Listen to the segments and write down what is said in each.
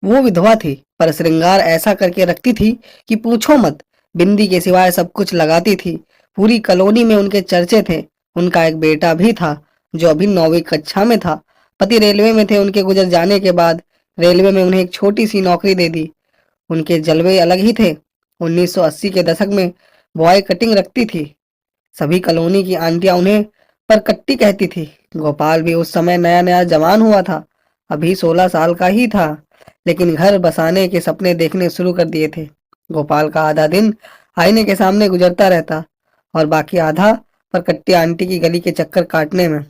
वो विधवा थी, पर श्रृंगार ऐसा करके रखती थी कि पूछो मत। बिंदी के सिवाय सब कुछ लगाती थी। पूरी कॉलोनी में उनके चर्चे थे। उनका एक बेटा भी था, जो अभी 9वीं कक्षा में था। पति रेलवे में थे। उनके गुजर जाने के बाद रेलवे में उन्हें एक छोटी सी नौकरी दे दी। उनके जलवे अलग ही थे। 1980 के दशक में बॉय कटिंग रखती थी। सभी कॉलोनी की आंटियां उन्हें परकट्टी कहती थी। गोपाल भी उस समय नया नया जवान हुआ था, अभी 16 साल का ही था, लेकिन घर बसाने के सपने देखने शुरू कर दिए थे। गोपाल का आधा दिन आईने के सामने गुजरता रहता और बाकी आधा परकट्टी आंटी की गली के चक्कर काटने में।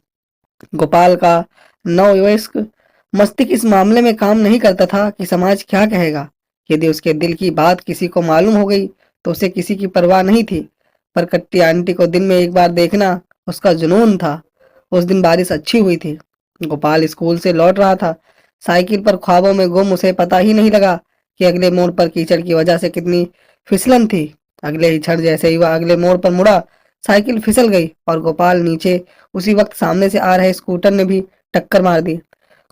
गोपाल का नववयस्क मस्तिष्क इस मामले में काम नहीं करता था कि समाज क्या कहेगा। यदि उसके दिल की बात किसी को मालूम हो गई तो उसे किसी की परवाह नहीं थी। पर कट्टी आंटी को दिन में एक बार देखना उसका जुनून था। उस दिन बारिश अच्छी हुई थी। गोपाल स्कूल से लौट रहा था। साइकिल पर ख्वाबों में गुम उसे पता ही नहीं लगा कि अगले मोड़ पर कीचड़ की वजह से कितनी फिसलन थी। अगले ही क्षण जैसे ही वह अगले मोड़ पर मुड़ा, साइकिल फिसल गई और गोपाल नीचे। उसी वक्त सामने से आ रहे स्कूटर ने भी टक्कर मार दी।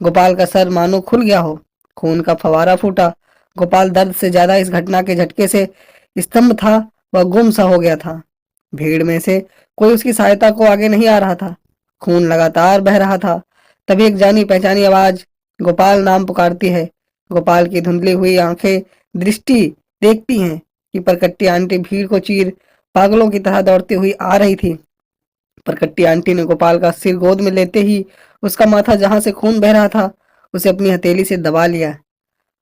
गोपाल का सर मानो खुल गया हो। खून का फवारा फूटा। गोपाल दर्द से ज्यादा इस घटना के झटके से स्तंभ था। वह गुम सा हो गया था। भीड़ में से कोई उसकी सहायता को आगे नहीं आ रहा था। खून लगातार बह रहा था। तभी एक जानी पहचानी आवाज गोपाल नाम पुकारती है। गोपाल की धुंधली हुई आंखें दृष्टि देखती हैं कि परकट्टी आंटी भीड़ को चीर पागलों की तरह दौड़ती हुई आ रही थी। परकट्टी आंटी ने गोपाल का सिर गोद में लेते ही उसका माथा जहां से खून बह रहा था उसे अपनी हथेली से दबा लिया।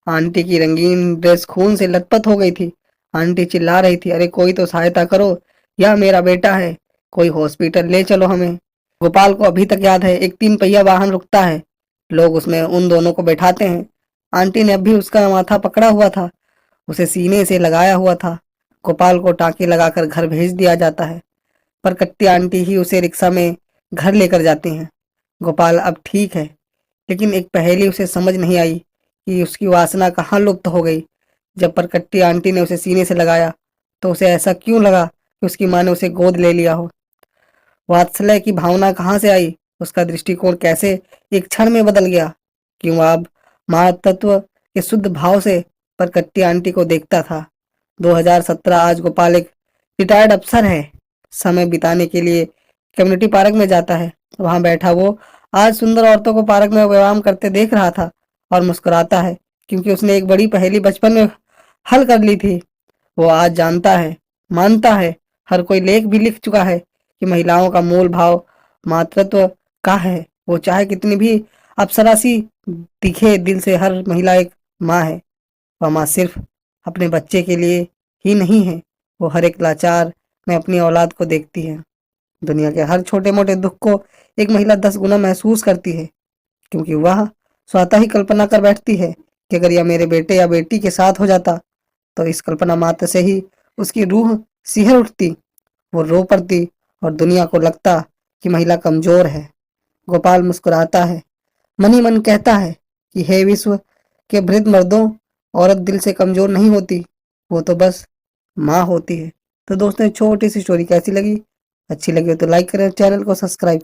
आंटी की रंगीन ड्रेस खून से लथपथ हो गई थी। आंटी चिल्ला रही थी, अरे कोई तो सहायता करो, यह मेरा बेटा है, कोई हॉस्पिटल ले चलो हमें। गोपाल को अभी तक याद है, एक 3 पहिया वाहन रुकता है, लोग उसमें उन दोनों को बैठाते हैं। आंटी ने अभी उसका माथा पकड़ा हुआ था, उसे सीने से लगाया हुआ था। गोपाल को टाँके लगाकर घर भेज दिया जाता है, पर कट्टी आंटी ही उसे रिक्शा में घर लेकर जाती हैं। गोपाल अब ठीक है, लेकिन एक पहेली उसे समझ नहीं आई कि उसकी वासना कहाँ लुप्त हो गई। जब परकट्टी आंटी ने उसे सीने से लगाया तो उसे ऐसा क्यों लगा कि उसकी माँ ने उसे गोद ले लिया हो। वात्सल्य की भावना कहाँ से आई, उसका दृष्टिकोण कैसे एक क्षण में बदल गया। क्यों अब माँ तत्व के शुद्ध भाव से परकट्टी आंटी को देखता था। 2017 आज गोपाल एक रिटायर्ड अफसर है। समय बिताने के लिए कम्युनिटी पार्क में जाता है। वहां बैठा वो आज सुंदर औरतों को पार्क में व्यायाम करते देख रहा था और मुस्कुराता है, क्योंकि उसने एक बड़ी पहेली बचपन में हल कर ली थी। वो आज जानता है, मानता है, हर कोई लेख भी लिख चुका है कि महिलाओं का मूल भाव मातृत्व का है। वो चाहे कितनी भी अप्सरासी दिखे, दिल से हर महिला एक माँ है। वह माँ सिर्फ अपने बच्चे के लिए ही नहीं है, वो हर एक लाचार में अपनी औलाद को देखती है। दुनिया के हर छोटे मोटे दुख को एक महिला 10 गुना महसूस करती है, क्योंकि वह स्वतः ही कल्पना कर बैठती है कि अगर यह मेरे बेटे या बेटी के साथ हो जाता, तो इस कल्पना मात्र से ही उसकी रूह सिहर उठती, वो रो पड़ती और दुनिया को लगता कि महिला कमजोर है। गोपाल मुस्कुराता है, मन ही मन कहता है कि हे विश्व के वृद्ध मर्दों, औरत दिल से कमजोर नहीं होती, वो तो बस माँ होती है। तो दोस्तों, छोटी सी स्टोरी कैसी लगी? अच्छी लगी हो तो लाइक करें, चैनल को सब्सक्राइब